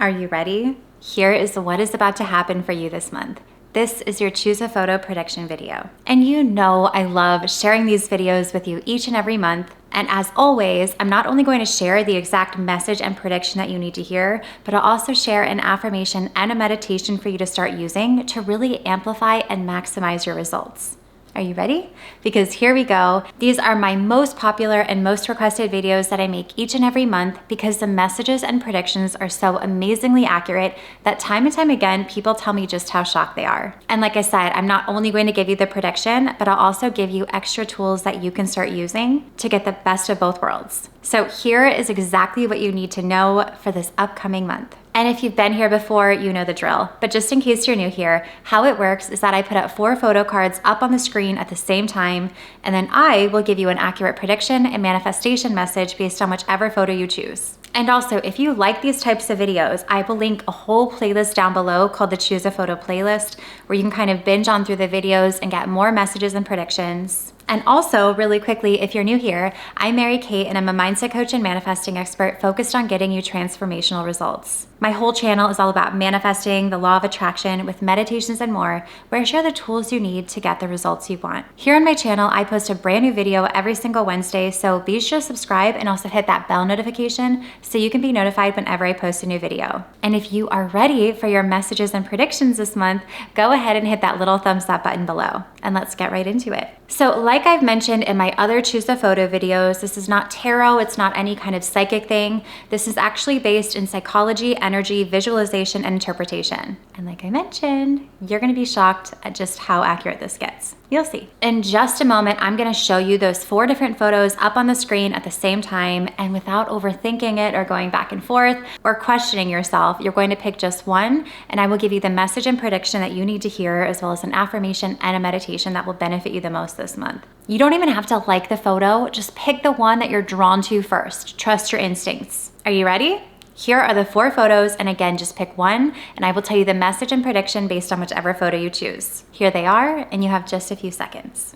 Are you ready? Here is what is about to happen for you this month. This is your Choose a Photo prediction video. And you know I love sharing these videos with you each and every month. And as always, I'm not only going to share the exact message and prediction that you need to hear, but I'll also share an affirmation and a meditation for you to start using to really amplify and maximize your results. Are you ready? Because here we go. These are my most popular and most requested videos that I make each and every month because the messages and predictions are so amazingly accurate that time and time again, people tell me just how shocked they are. And like I said, I'm not only going to give you the prediction, but I'll also give you extra tools that you can start using to get the best of both worlds. So here is exactly what you need to know for this upcoming month. And if you've been here before, you know the drill. But just in case you're new here, how it works is that I put up 4 photo cards up on the screen at the same time, and then I will give you an accurate prediction and manifestation message based on whichever photo you choose. And also, if you like these types of videos, I will link a whole playlist down below called the Choose a Photo playlist, where you can kind of binge on through the videos and get more messages and predictions. And also, really quickly, if you're new here, I'm Mary Kate and I'm a mindset coach and manifesting expert focused on getting you transformational results. My whole channel is all about manifesting, the law of attraction with meditations and more, where I share the tools you need to get the results you want. Here on my channel, I post a brand new video every single Wednesday, so be sure to subscribe and also hit that bell notification so you can be notified whenever I post a new video. And if you are ready for your messages and predictions this month, go ahead and hit that little thumbs up button below, and let's get right into it. So like I've mentioned in my other Choose a Photo videos, this is not tarot, it's not any kind of psychic thing. This is actually based in psychology, energy, visualization, and interpretation. And like I mentioned, you're gonna be shocked at just how accurate this gets. You'll see. In just a moment, I'm gonna show you those 4 different photos up on the screen at the same time, and without overthinking it or going back and forth or questioning yourself, you're going to pick just one, and I will give you the message and prediction that you need to hear, as well as an affirmation and a meditation that will benefit you the most this month. You don't even have to like the photo, just pick the one that you're drawn to first. Trust your instincts. Are you ready? Here are the 4 photos, and again, just pick one, and I will tell you the message and prediction based on whichever photo you choose. Here they are, and you have just a few seconds.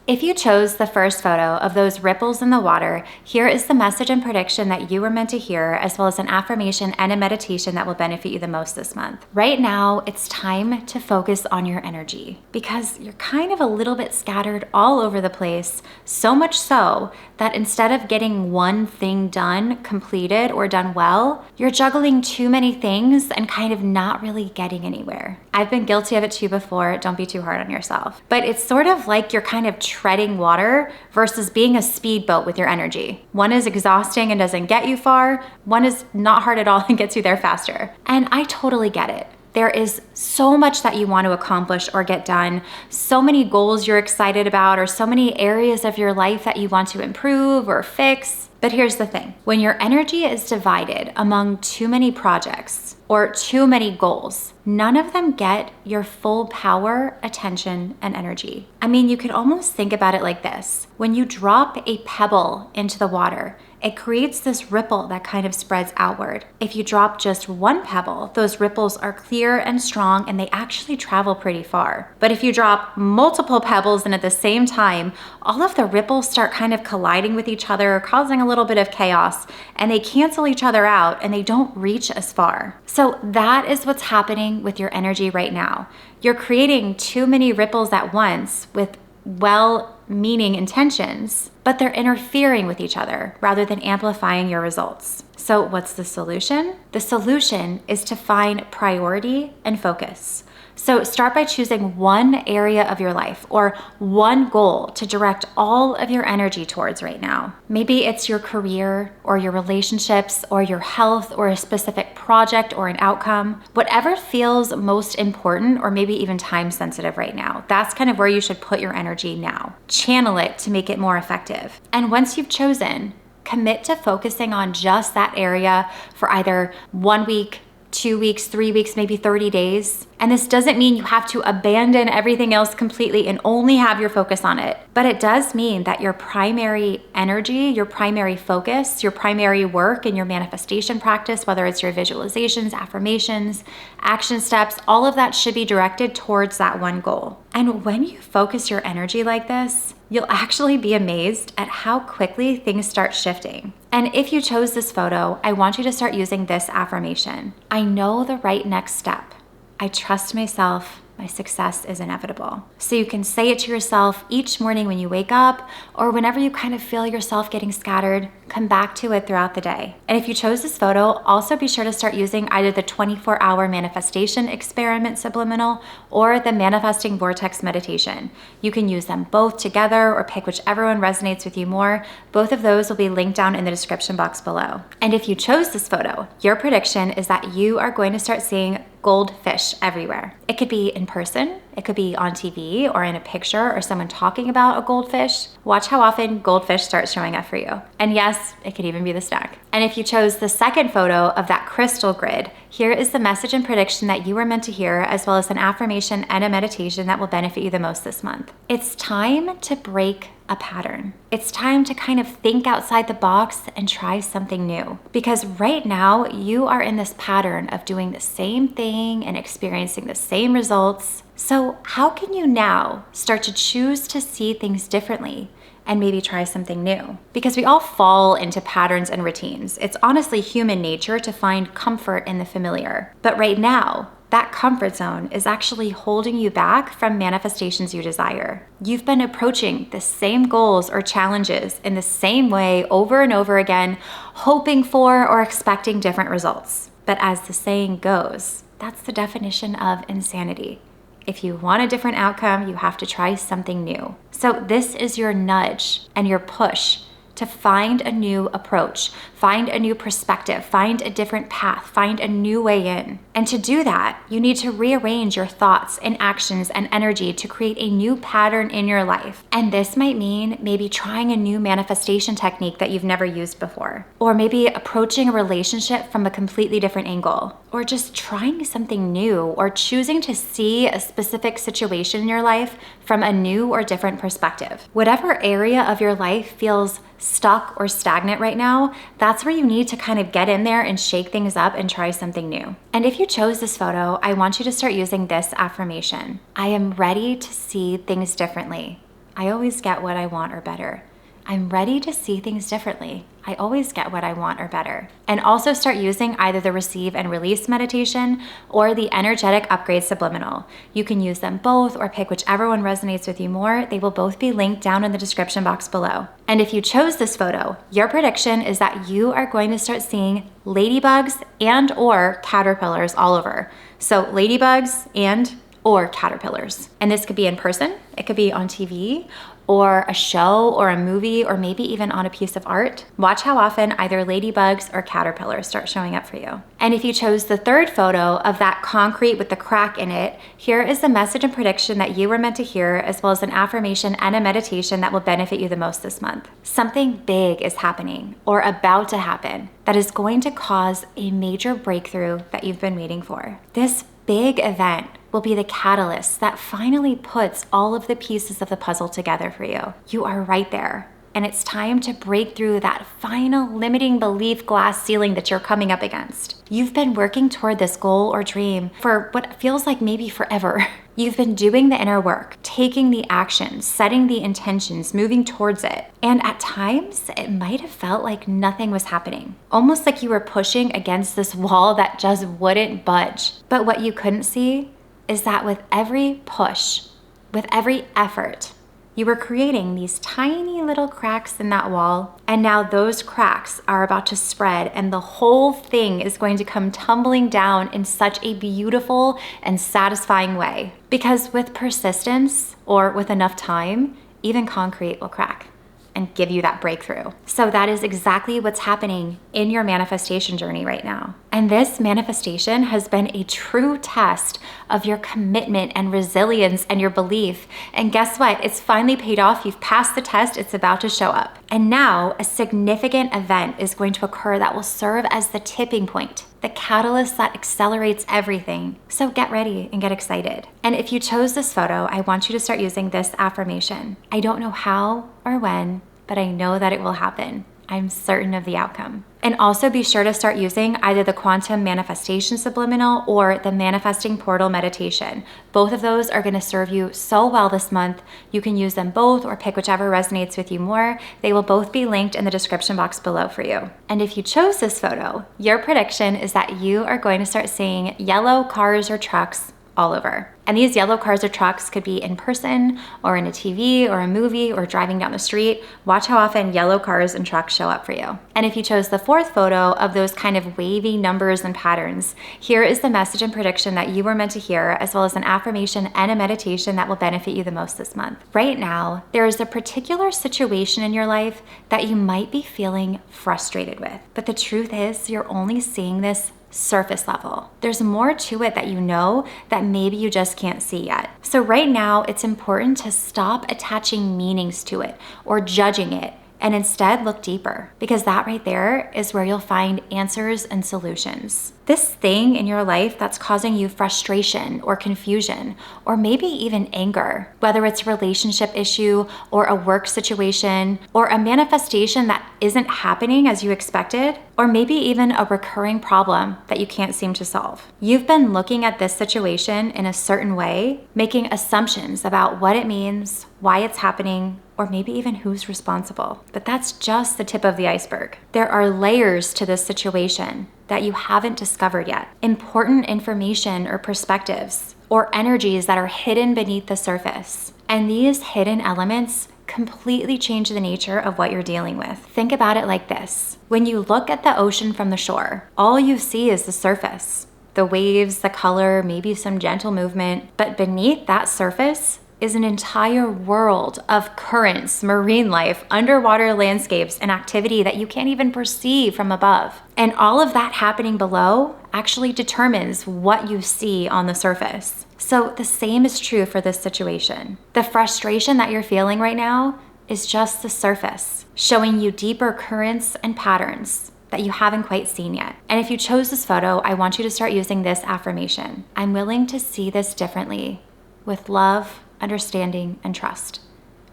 If you chose the first photo of those ripples in the water, here is the message and prediction that you were meant to hear, as well as an affirmation and a meditation that will benefit you the most this month. Right now, it's time to focus on your energy because you're kind of a little bit scattered all over the place, so much so that instead of getting one thing done, completed, or done well, you're juggling too many things and kind of not really getting anywhere. I've been guilty of it too before. Don't be too hard on yourself. But it's sort of like you're kind of treading water versus being a speedboat with your energy. One is exhausting and doesn't get you far. One is not hard at all and gets you there faster. And I totally get it. There is so much that you want to accomplish or get done, so many goals you're excited about, or so many areas of your life that you want to improve or fix. But here's the thing, when your energy is divided among too many projects or too many goals, none of them get your full power, attention, and energy. I mean, you could almost think about it like this. When you drop a pebble into the water, it creates this ripple that kind of spreads outward. If you drop just one pebble, those ripples are clear and strong and they actually travel pretty far. But if you drop multiple pebbles in at the same time, all of the ripples start kind of colliding with each other, causing a little bit of chaos, and they cancel each other out and they don't reach as far. So that is what's happening with your energy right now. You're creating too many ripples at once with well-meaning intentions, but they're interfering with each other rather than amplifying your results. So what's the solution? The solution is to find priority and focus. So start by choosing one area of your life or one goal to direct all of your energy towards right now. Maybe it's your career or your relationships or your health or a specific project or an outcome. Whatever feels most important or maybe even time sensitive right now, that's kind of where you should put your energy now. Channel it to make it more effective. And once you've chosen, commit to focusing on just that area for either 1 week, 2 weeks, 3 weeks, maybe 30 days. And this doesn't mean you have to abandon everything else completely and only have your focus on it. But it does mean that your primary energy, your primary focus, your primary work in your manifestation practice, whether it's your visualizations, affirmations, action steps, all of that should be directed towards that one goal. And when you focus your energy like this, you'll actually be amazed at how quickly things start shifting. And if you chose this photo, I want you to start using this affirmation. I know the right next step. I trust myself. My success is inevitable. So you can say it to yourself each morning when you wake up, or whenever you kind of feel yourself getting scattered, come back to it throughout the day. And if you chose this photo, also be sure to start using either the 24-hour manifestation experiment subliminal or the manifesting vortex meditation. You can use them both together or pick whichever one resonates with you more. Both of those will be linked down in the description box below. And if you chose this photo, your prediction is that you are going to start seeing goldfish everywhere. It could be in person, it could be on TV or in a picture or someone talking about a goldfish. Watch how often goldfish start showing up for you. And yes, it could even be the snack. And if you chose the second photo of that crystal grid, here is the message and prediction that you were meant to hear, as well as an affirmation and a meditation that will benefit you the most this month. It's time to break a pattern. It's time to kind of think outside the box and try something new. Because right now, you are in this pattern of doing the same thing and experiencing the same results. So how can you now start to choose to see things differently and maybe try something new? Because we all fall into patterns and routines. It's honestly human nature to find comfort in the familiar. But right now, that comfort zone is actually holding you back from manifestations you desire. You've been approaching the same goals or challenges in the same way over and over again, hoping for or expecting different results. But as the saying goes, that's the definition of insanity. If you want a different outcome, you have to try something new. So this is your nudge and your push to find a new approach, find a new perspective, find a different path, find a new way in. And to do that, you need to rearrange your thoughts and actions and energy to create a new pattern in your life. And this might mean maybe trying a new manifestation technique that you've never used before, or maybe approaching a relationship from a completely different angle, or just trying something new, or choosing to see a specific situation in your life from a new or different perspective. Whatever area of your life feels stuck or stagnant right now, that's where you need to kind of get in there and shake things up and try something new. And if you chose this photo, I want you to start using this affirmation. I am ready to see things differently. I always get what I want or better. I'm ready to see things differently. I always get what I want or better. And also start using either the receive and release meditation or the energetic upgrade subliminal. You can use them both or pick whichever one resonates with you more. They will both be linked down in the description box below. And if you chose this photo, your prediction is that you are going to start seeing ladybugs and or caterpillars all over. So ladybugs and or caterpillars. And this could be in person, it could be on TV, or a show or a movie, or maybe even on a piece of art. Watch how often either ladybugs or caterpillars start showing up for you. And if you chose the third photo of that concrete with the crack in it, here is the message and prediction that you were meant to hear, as well as an affirmation and a meditation that will benefit you the most this month. Something big is happening or about to happen that is going to cause a major breakthrough that you've been waiting for. This big event will be the catalyst that finally puts all of the pieces of the puzzle together for you. You are right there. And it's time to break through that final limiting belief glass ceiling that you're coming up against. You've been working toward this goal or dream for what feels like maybe forever. You've been doing the inner work, taking the action, setting the intentions, moving towards it. And at times, it might have felt like nothing was happening. Almost like you were pushing against this wall that just wouldn't budge. But what you couldn't see is that with every push, with every effort, you were creating these tiny little cracks in that wall, and now those cracks are about to spread, and the whole thing is going to come tumbling down in such a beautiful and satisfying way. Because with persistence, or with enough time, even concrete will crack and give you that breakthrough. So that is exactly what's happening in your manifestation journey right now. And this manifestation has been a true test of your commitment and resilience and your belief. And guess what? It's finally paid off. You've passed the test. It's about to show up. And now a significant event is going to occur that will serve as the tipping point, the catalyst that accelerates everything. So get ready and get excited. And if you chose this photo, I want you to start using this affirmation. I don't know how or when, but I know that it will happen. I'm certain of the outcome. And also be sure to start using either the quantum manifestation subliminal or the manifesting portal meditation. Both of those are going to serve you so well this month. You can use them both or pick whichever resonates with you more. They will both be linked in the description box below for you. And if you chose this photo, your prediction is that you are going to start seeing yellow cars or trucks all over. And these yellow cars or trucks could be in person or in a TV or a movie or driving down the street. Watch how often yellow cars and trucks show up for you. And if you chose the fourth photo of those kind of wavy numbers and patterns, here is the message and prediction that you were meant to hear, as well as an affirmation and a meditation that will benefit you the most this month. Right now, there is a particular situation in your life that you might be feeling frustrated with. But the truth is, you're only seeing this surface level. There's more to it that you know that maybe you just can't see yet. So right now, it's important to stop attaching meanings to it or judging it, and instead look deeper, because that right there is where you'll find answers and solutions. This thing in your life that's causing you frustration or confusion, or maybe even anger, whether it's a relationship issue or a work situation or a manifestation that isn't happening as you expected, or maybe even a recurring problem that you can't seem to solve. You've been looking at this situation in a certain way, making assumptions about what it means, why it's happening, or maybe even who's responsible. But that's just the tip of the iceberg. There are layers to this situation that you haven't discovered yet. Important information or perspectives or energies that are hidden beneath the surface. And these hidden elements completely change the nature of what you're dealing with. Think about it like this. When you look at the ocean from the shore, all you see is the surface. The waves, the color, maybe some gentle movement. But beneath that surface is an entire world of currents, marine life, underwater landscapes, and activity that you can't even perceive from above. And all of that happening below actually determines what you see on the surface. So the same is true for this situation. The frustration that you're feeling right now is just the surface, showing you deeper currents and patterns that you haven't quite seen yet. And if you chose this photo, I want you to start using this affirmation. I'm willing to see this differently, with love, understanding, and trust.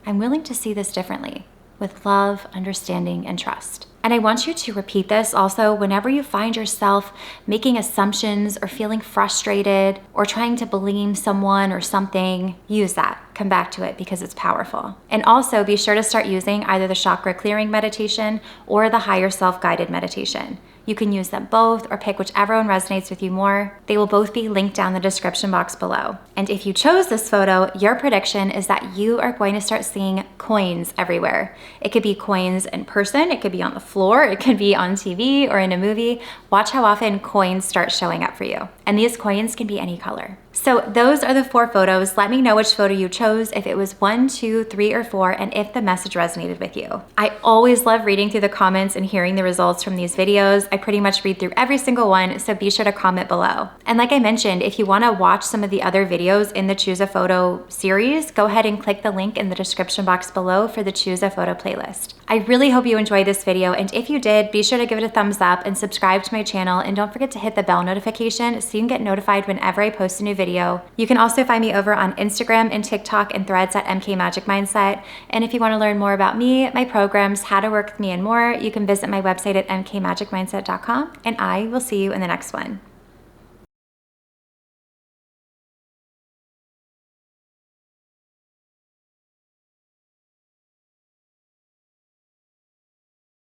I'm willing to see this differently, with love, understanding, and trust. And I want you to repeat this also whenever you find yourself making assumptions or feeling frustrated or trying to blame someone or something. Use that. Come back to it because it's powerful. And also be sure to start using either the chakra clearing meditation or the higher self-guided meditation. You can use them both or pick whichever one resonates with you more. They will both be linked down the description box below. And if you chose this photo, your prediction is that you are going to start seeing coins everywhere. It could be coins in person, it could be on the floor, it could be on TV or in a movie. Watch how often coins start showing up for you. And these coins can be any color. So those are the 4 photos. Let me know which photo you chose, if it was 1, 2, 3, or 4, and if the message resonated with you. I always love reading through the comments and hearing the results from these videos. I pretty much read through every single one, so be sure to comment below. And like I mentioned, if you want to watch some of the other videos in the Choose a Photo series, go ahead and click the link in the description box below for the Choose a Photo playlist. I really hope you enjoyed this video, and if you did, be sure to give it a thumbs up and subscribe to my channel, and don't forget to hit the bell notification so you can get notified whenever I post a new video. You can also find me over on Instagram and TikTok and Threads at MK Magic Mindset. And if you want to learn more about me, my programs, how to work with me, and more, you can visit my website at mkmagicmindset.com, and I will see you in the next one.